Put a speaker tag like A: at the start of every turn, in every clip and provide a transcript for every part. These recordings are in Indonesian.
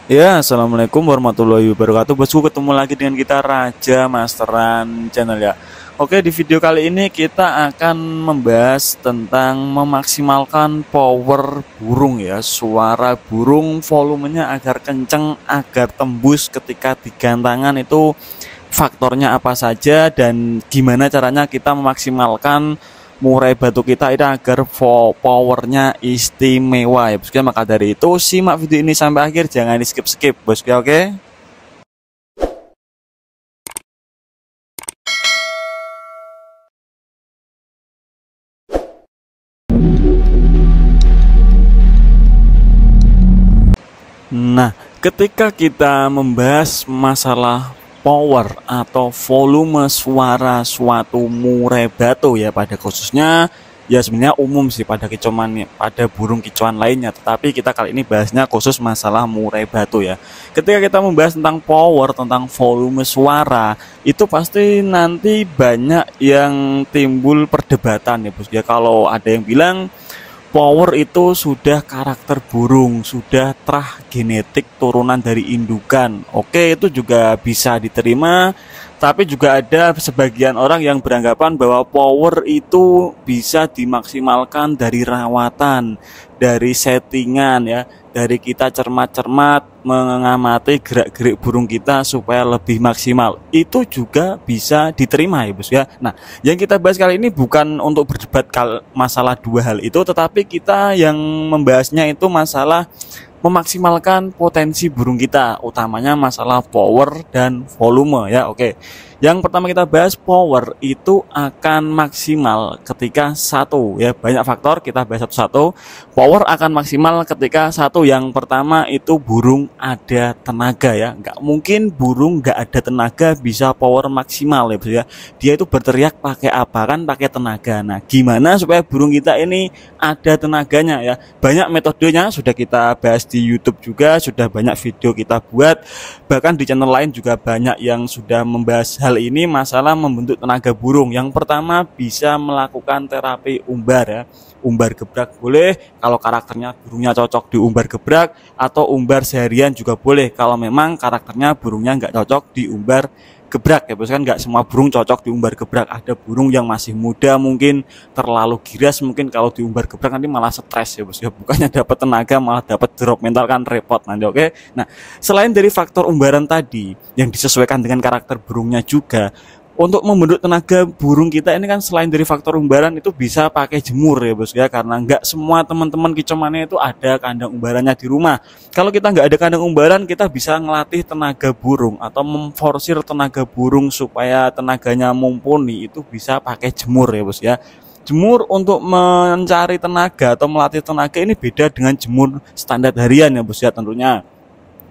A: Ya, assalamualaikum warahmatullahi wabarakatuh. Bosku, ketemu lagi dengan kita Raja Masteran Channel ya. Oke, di video kali ini kita akan membahas tentang memaksimalkan power burung ya, suara burung, volumenya agar kenceng, agar tembus ketika digantangan itu faktornya apa saja dan gimana caranya kita memaksimalkan murai batu kita itu agar powernya istimewa ya bosku. Maka dari itu simak video ini sampai akhir, jangan di skip bosku, oke. Nah, ketika kita membahas masalah power atau volume suara suatu murai batu ya, pada khususnya ya sebenarnya umum sih pada kicauan, pada burung kicauan lainnya, tetapi kita kali ini bahasnya khusus masalah murai batu ya. Ketika kita membahas tentang power, tentang volume suara, itu pasti nanti banyak yang timbul perdebatan ya bos ya. Kalau ada yang bilang power itu sudah karakter burung, sudah terah genetik turunan dari indukan. Oke, itu juga bisa diterima, tapi juga ada sebagian orang yang beranggapan bahwa power itu bisa dimaksimalkan dari rawatan, dari settingan ya, dari kita cermat-cermat mengamati gerak-gerik burung kita supaya lebih maksimal. Itu juga bisa diterima ya bos ya. Nah, yang kita bahas kali ini bukan untuk berdebat masalah dua hal itu, tetapi kita yang membahasnya itu masalah memaksimalkan potensi burung kita, utamanya masalah power dan volume ya. Oke. Yang pertama kita bahas power itu akan maksimal ketika satu ya, banyak faktor kita bahas satu-satu. Power akan maksimal ketika satu, yang pertama itu burung ada tenaga ya. Nggak mungkin burung nggak ada tenaga bisa power maksimal ya. Dia itu berteriak pakai apa, kan pakai tenaga. Nah, gimana supaya burung kita ini ada tenaganya ya? Banyak metodenya sudah kita bahas di YouTube juga, sudah banyak video kita buat, bahkan di channel lain juga banyak yang sudah membahas hal ini, masalah membentuk tenaga burung. Yang pertama bisa melakukan terapi umbar ya. Umbar gebrak boleh kalau karakternya burungnya cocok di umbar gebrak, atau umbar seharian juga boleh kalau memang karakternya burungnya nggak cocok di umbar gebrak ya bos. Kan nggak semua burung cocok di umbar gebrak, ada burung yang masih muda mungkin terlalu giras, mungkin kalau di umbar gebrak nanti malah stres ya bos ya, bukannya dapat tenaga malah dapat drop mental, kan repot nanti. Oke, nah selain dari faktor umbaran tadi yang disesuaikan dengan karakter burungnya juga, untuk membentuk tenaga burung kita ini kan selain dari faktor umbaran itu bisa pakai jemur ya bos ya, karena nggak semua teman-teman kicauannya itu ada kandang umbarannya di rumah. Kalau kita nggak ada kandang umbaran, kita bisa ngelatih tenaga burung atau memforsir tenaga burung supaya tenaganya mumpuni, itu bisa pakai jemur ya bos ya. Jemur untuk mencari tenaga atau melatih tenaga ini beda dengan jemur standar harian ya bos ya tentunya.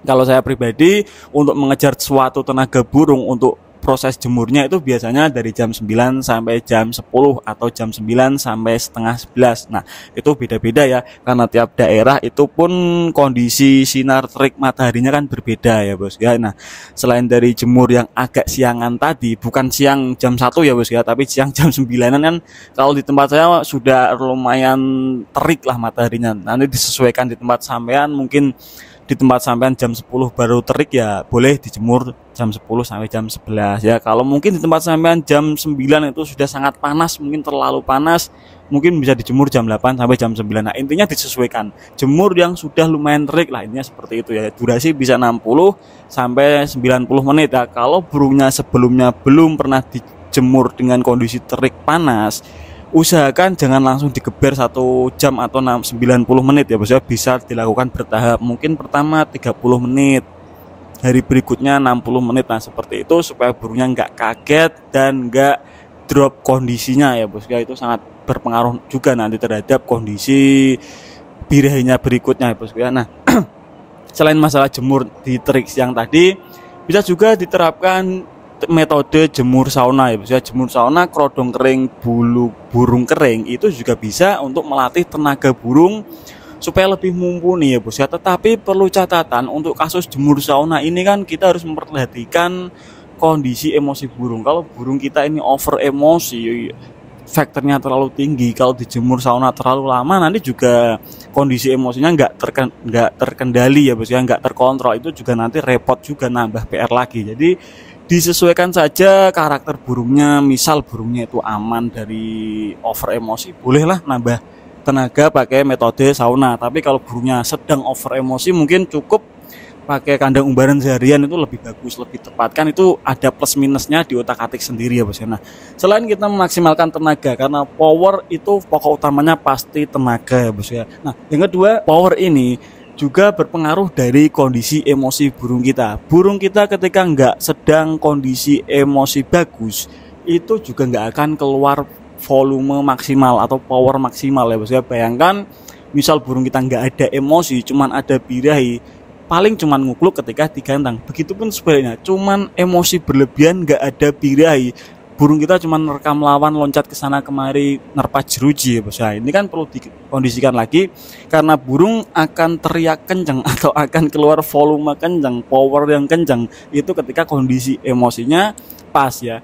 A: Kalau saya pribadi untuk mengejar suatu tenaga burung, untuk proses jemurnya itu biasanya dari jam 9 sampai jam 10 atau jam 9 sampai setengah 11. Nah, itu beda-beda ya, karena tiap daerah itu pun kondisi sinar terik mataharinya kan berbeda ya bos ya. Nah, selain dari jemur yang agak siangan tadi, bukan siang jam 1 ya bos ya, tapi siang jam 9-an kan kalau di tempat saya sudah lumayan terik lah mataharinya. Nanti disesuaikan di tempat sampean, mungkin di tempat sampean jam 10 baru terik ya boleh dijemur jam 10 sampai jam 11 ya. Kalau mungkin di tempat sampean jam 9 itu sudah sangat panas, mungkin terlalu panas, mungkin bisa dijemur jam 8 sampai jam 9. Nah, intinya disesuaikan. Jemur yang sudah lumayan terik lah, intinya seperti itu ya. Durasi bisa 60 sampai 90 menit ya. Kalau burungnya sebelumnya belum pernah dijemur dengan kondisi terik panas, usahakan jangan langsung digeber 1 jam atau 90 menit ya bos ya. Bisa dilakukan bertahap, mungkin pertama 30 menit, hari berikutnya 60 menit. Nah, seperti itu supaya burungnya nggak kaget dan nggak drop kondisinya ya bos ya. Itu sangat berpengaruh juga nanti terhadap kondisi birahinya berikutnya ya bos ya. Nah, selain masalah jemur di terik siang tadi, bisa juga diterapkan metode jemur sauna ya bos ya. Jemur sauna kerodong kering, bulu burung kering, itu juga bisa untuk melatih tenaga burung supaya lebih mumpuni ya bos ya. Tetapi perlu catatan, untuk kasus jemur sauna ini kan kita harus memperhatikan kondisi emosi burung. Kalau burung kita ini over emosi, faktornya terlalu tinggi, kalau dijemur sauna terlalu lama nanti juga kondisi emosinya nggak terkendali ya bos ya, nggak terkontrol, itu juga nanti repot juga, nambah PR lagi. Jadi disesuaikan saja karakter burungnya. Misal burungnya itu aman dari over emosi, bolehlah nambah tenaga pakai metode sauna. Tapi kalau burungnya sedang over emosi, mungkin cukup pakai kandang umbaran seharian, itu lebih bagus, lebih tepat. Kan itu ada plus minusnya di otak-atik sendiri ya bos. Nah, selain kita memaksimalkan tenaga, karena power itu pokok utamanya pasti tenaga ya bos ya. Nah, yang kedua, power ini juga berpengaruh dari kondisi emosi burung kita. Burung kita ketika nggak sedang kondisi emosi bagus, itu juga nggak akan keluar volume maksimal atau power maksimal ya bos ya. Bayangkan misal burung kita nggak ada emosi, cuman ada birahi, paling cuman ngukluk ketika digantang. Begitupun sebaliknya, cuman emosi berlebihan nggak ada birahi, burung kita cuman rekam lawan, loncat ke sana kemari, nerpa jeruji ya bos. Nah, ini kan perlu dikondisikan lagi, karena burung akan teriak kenceng atau akan keluar volume kenceng, power yang kenceng itu ketika kondisi emosinya pas ya,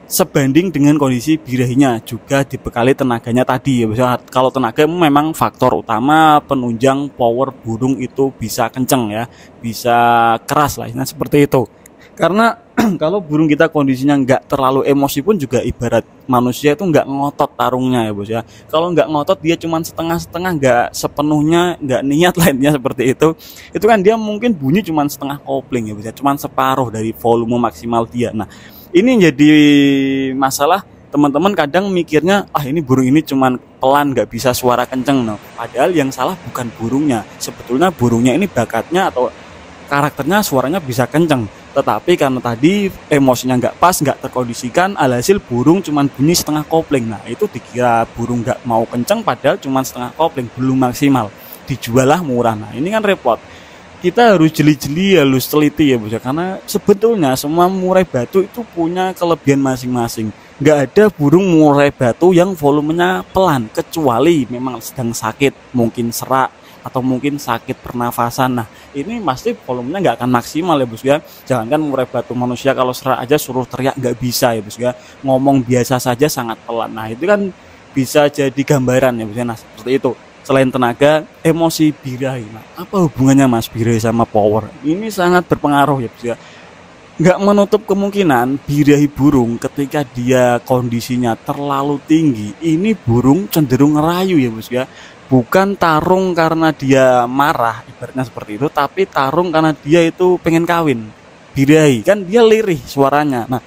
A: sebanding dengan kondisi birahinya, juga dibekali tenaganya tadi ya bos. Kalau tenaga memang faktor utama penunjang power burung itu bisa kenceng ya, bisa keras lah, nah seperti itu. Karena kalau burung kita kondisinya nggak terlalu emosi pun juga ibarat manusia itu nggak ngotot tarungnya ya bos ya. Kalau nggak ngotot, dia cuman setengah-setengah, nggak sepenuhnya, nggak niat lainnya seperti itu kan dia mungkin bunyi cuman setengah kopling ya bos ya, cuman separuh dari volume maksimal dia. Nah, ini jadi masalah teman-teman, kadang mikirnya ini burung ini cuman pelan, nggak bisa suara kenceng. Nah, padahal yang salah bukan burungnya, sebetulnya burungnya ini bakatnya atau karakternya suaranya bisa kenceng, tetapi karena tadi emosinya nggak pas, nggak terkondisikan, alhasil burung cuman bunyi setengah kopling. Nah, itu dikira burung nggak mau kenceng, padahal cuman setengah kopling, belum maksimal, dijual lah murah. Nah, ini kan repot. Kita harus jeli-jeli, harus teliti ya bos ya, karena sebetulnya semua murai batu itu punya kelebihan masing-masing. Nggak ada burung murai batu yang volumenya pelan, kecuali memang sedang sakit, mungkin serak atau mungkin sakit pernafasan. Nah, ini pasti volumenya nggak akan maksimal ya bos ya. Jangankan murai batu, manusia kalau serak aja suruh teriak nggak bisa ya bos ya, ngomong biasa saja sangat pelan. Nah, itu kan bisa jadi gambaran ya bos ya. Nah, seperti itu. Selain tenaga, emosi birahi. Nah, apa hubungannya mas birahi sama power? Ini sangat berpengaruh ya bos ya. Nggak menutup kemungkinan birahi burung ketika dia kondisinya terlalu tinggi, ini burung cenderung ngerayu ya bos ya. Bukan tarung karena dia marah, ibaratnya seperti itu, tapi tarung karena dia itu pengen kawin. Birahi kan dia lirih suaranya. Nah,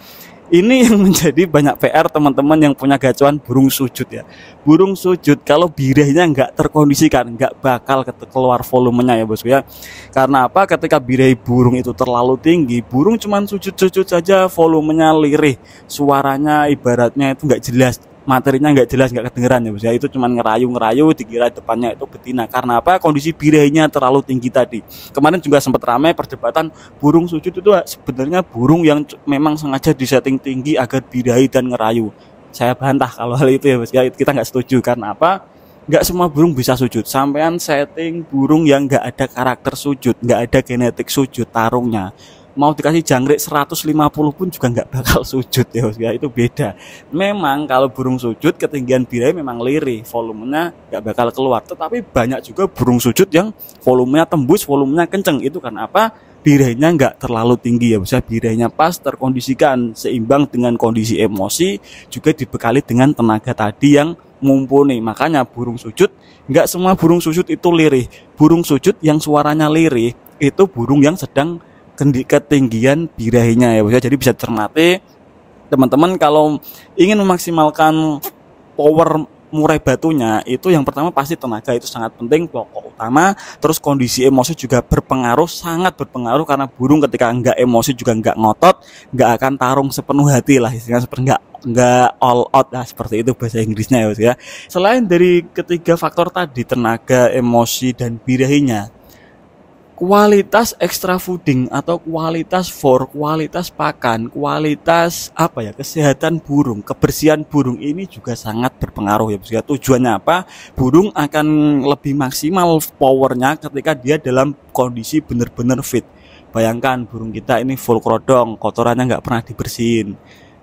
A: ini yang menjadi banyak PR teman-teman yang punya gacuan burung sujud ya. Burung sujud kalau birahinya nggak terkondisikan, nggak bakal keluar volumenya ya bos ya. Karena apa? Ketika birahi burung itu terlalu tinggi, burung cuman sujud-sujud saja, volumenya lirih, suaranya ibaratnya itu nggak jelas, materinya nggak jelas, nggak kedengeran ya bos ya. Itu cuman ngerayu-ngerayu, dikira depannya itu betina. Karena apa? Kondisi birahinya terlalu tinggi tadi. Kemarin juga sempat ramai perdebatan burung sujud itu sebenarnya burung yang memang sengaja disetting tinggi agar birahi dan ngerayu. Saya bantah kalau hal itu ya bos ya, kita nggak setuju. Karena apa? Nggak semua burung bisa sujud. Sampean setting burung yang nggak ada karakter sujud, nggak ada genetik sujud tarungnya, mau dikasih jangkrik 150 pun juga nggak bakal sujud ya, itu beda. Memang kalau burung sujud ketinggian birahi memang lirih, volumenya nggak bakal keluar. Tetapi banyak juga burung sujud yang volumenya tembus, volumenya kenceng. Itu karena apa? Birahinya nggak terlalu tinggi ya, bisa birahinya pas, terkondisikan, seimbang dengan kondisi emosi, juga dibekali dengan tenaga tadi yang mumpuni. Makanya burung sujud, nggak semua burung sujud itu lirih. Burung sujud yang suaranya lirih itu burung yang sedang ketinggian birahinya ya bos ya. Jadi bisa cermati teman-teman, kalau ingin memaksimalkan power murai batunya, itu yang pertama pasti tenaga, itu sangat penting, pokok utama. Terus kondisi emosi juga berpengaruh, sangat berpengaruh, karena burung ketika enggak emosi juga enggak ngotot, enggak akan tarung sepenuh hati lah, istilahnya seperti enggak all out lah, seperti itu bahasa Inggrisnya ya bos ya. Selain dari ketiga faktor tadi, tenaga, emosi, dan birahinya, kualitas extra fooding atau kualitas kualitas pakan, kualitas kesehatan burung, kebersihan burung ini juga sangat berpengaruh ya bos ya. Tujuannya apa? Burung akan lebih maksimal powernya ketika dia dalam kondisi benar-benar fit. Bayangkan burung kita ini full krodong, kotorannya nggak pernah dibersihin,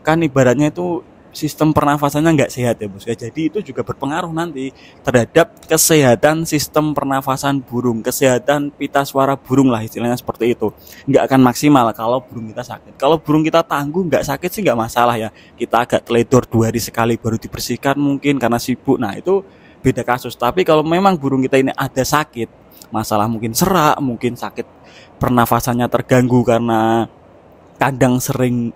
A: kan ibaratnya itu sistem pernafasannya nggak sehat ya bos ya. Jadi itu juga berpengaruh nanti terhadap kesehatan sistem pernafasan burung, kesehatan pita suara burung lah istilahnya seperti itu. Nggak akan maksimal kalau burung kita sakit. Kalau burung kita tangguh nggak sakit sih nggak masalah ya. Kita agak teledor 2 hari sekali baru dibersihkan mungkin karena sibuk. Nah itu beda kasus. Tapi kalau memang burung kita ini ada sakit, masalah mungkin serak, mungkin sakit pernafasannya terganggu karena kandang sering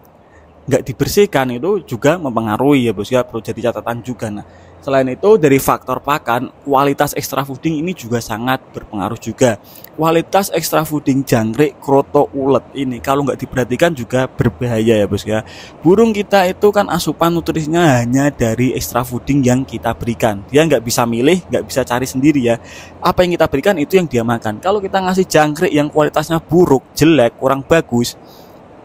A: nggak dibersihkan, itu juga mempengaruhi ya bos ya, perlu jadi catatan juga. Nah selain itu dari faktor pakan, kualitas extra fooding ini juga sangat berpengaruh juga. Kualitas extra fooding jangkrik, kroto, ulet ini kalau nggak diperhatikan juga berbahaya ya bos ya. Burung kita itu kan asupan nutrisinya hanya dari extra fooding yang kita berikan, dia nggak bisa milih, nggak bisa cari sendiri ya. Apa yang kita berikan itu yang dia makan. Kalau kita ngasih jangkrik yang kualitasnya buruk, jelek, kurang bagus,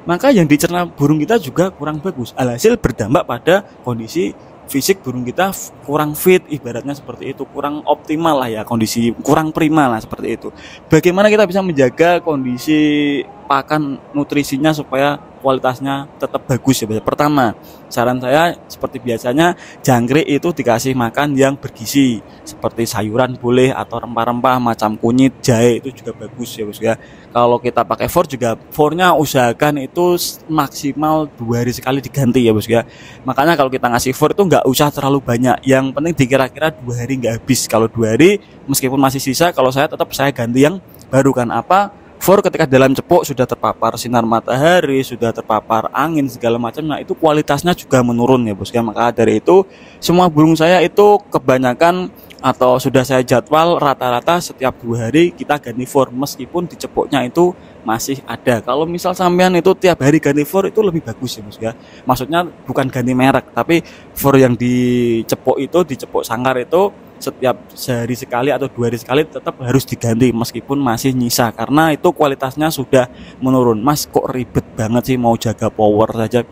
A: maka yang dicerna burung kita juga kurang bagus. Alhasil berdampak pada kondisi fisik burung kita kurang fit, ibaratnya seperti itu, kurang optimal lah ya, kondisi kurang prima lah seperti itu. Bagaimana kita bisa menjaga kondisi pakan nutrisinya supaya kualitasnya tetap bagus ya. Pertama, saran saya seperti biasanya jangkrik itu dikasih makan yang bergizi, seperti sayuran boleh atau rempah-rempah macam kunyit, jahe, itu juga bagus ya bos ya. Kalau kita pakai for juga, fornya usahakan itu maksimal 2 hari sekali diganti ya bos ya. Makanya kalau kita ngasih for itu nggak usah terlalu banyak, yang penting dikira-kira 2 hari nggak habis. Kalau 2 hari meskipun masih sisa, kalau saya tetap saya ganti yang baru. Kan apa, for ketika dalam cepuk sudah terpapar sinar matahari, sudah terpapar angin segala macam, nah itu kualitasnya juga menurun ya bos ya. Maka dari itu semua burung saya itu kebanyakan atau sudah saya jadwal rata-rata setiap 2 hari kita ganti for, meskipun di cepuknya itu masih ada. Kalau misal sampean itu tiap hari ganti for itu lebih bagus ya bos ya. Maksudnya bukan ganti merek, tapi for yang di cepuk itu, di cepuk sangkar itu setiap sehari sekali atau 2 hari sekali tetap harus diganti meskipun masih nyisa, karena itu kualitasnya sudah menurun. Mas kok ribet banget sih mau jaga power saja?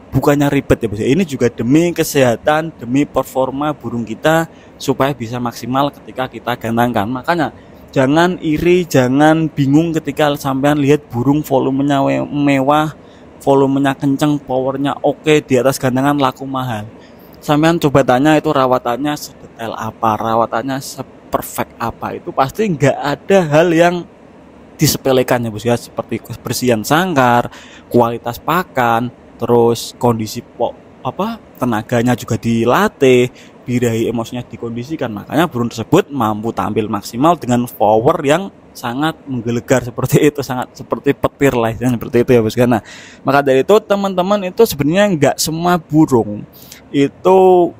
A: Bukannya ribet ya bos, ini juga demi kesehatan, demi performa burung kita supaya bisa maksimal ketika kita gantangkan. Makanya jangan iri, jangan bingung ketika sampean lihat burung volumenya mewah, volumenya kenceng, powernya oke, di atas gantangan laku mahal. Sampean coba tanya itu rawatannya sedetail apa, rawatannya seperfect apa, itu pasti nggak ada hal yang disepelekan ya bos ya, seperti kebersihan sangkar, kualitas pakan, terus kondisi tenaganya juga dilatih, birahi emosinya dikondisikan. Makanya burung tersebut mampu tampil maksimal dengan power yang sangat menggelegar seperti itu, sangat seperti petir lah seperti itu ya bos. Nah maka dari itu teman-teman, itu sebenarnya nggak semua burung itu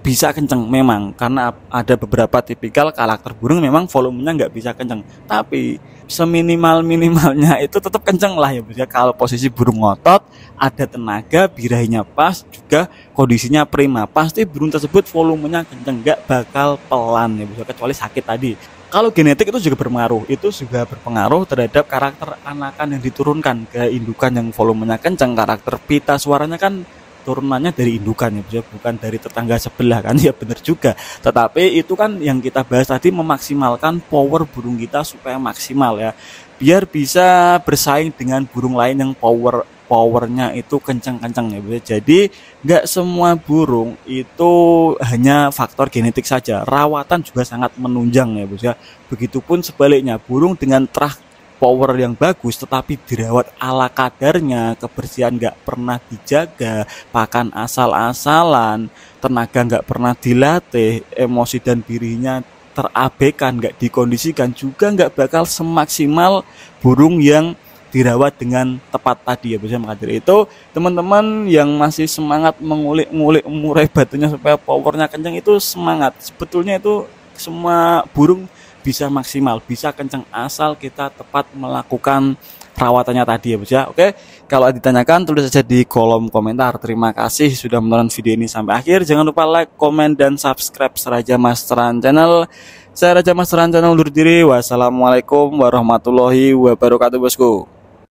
A: bisa kenceng memang, karena ada beberapa tipikal karakter burung memang volumenya nggak bisa kenceng, tapi seminimal-minimalnya itu tetap kenceng lah ya bos ya. Kalau posisi burung ngotot, ada tenaga, birahinya pas, juga kondisinya prima, pasti burung tersebut volumenya kenceng, nggak bakal pelan ya bos ya, kecuali sakit tadi. Kalau genetik itu juga berpengaruh, itu juga berpengaruh terhadap karakter anakan yang diturunkan ke indukan yang volumenya kenceng. Karakter pita suaranya kan turunannya dari indukan ya, bukan dari tetangga sebelah kan ya, bener juga. Tetapi itu kan yang kita bahas tadi, memaksimalkan power burung kita supaya maksimal ya, biar bisa bersaing dengan burung lain yang powernya itu kencang-kencang ya. Jadi nggak semua burung itu hanya faktor genetik saja, rawatan juga sangat menunjang ya bos ya. Begitupun sebaliknya, burung dengan terah power yang bagus tetapi dirawat ala kadarnya, kebersihan nggak pernah dijaga, pakan asal-asalan, tenaga nggak pernah dilatih, emosi dan birinya terabaikan, nggak dikondisikan, juga nggak bakal semaksimal burung yang dirawat dengan tepat tadi ya bos. Maka dari itu teman-teman yang masih semangat mengulik-ngulik murai batunya supaya powernya kencang, itu semangat. Sebetulnya itu semua burung bisa maksimal, bisa kencang, asal kita tepat melakukan perawatannya tadi ya bos ya. Oke, kalau ditanyakan tulis saja di kolom komentar. Terima kasih sudah menonton video ini sampai akhir. Jangan lupa like, komen, dan subscribe Raja Masteran Channel. Saya Raja Masteran Channel undur diri. Wassalamualaikum warahmatullahi wabarakatuh bosku.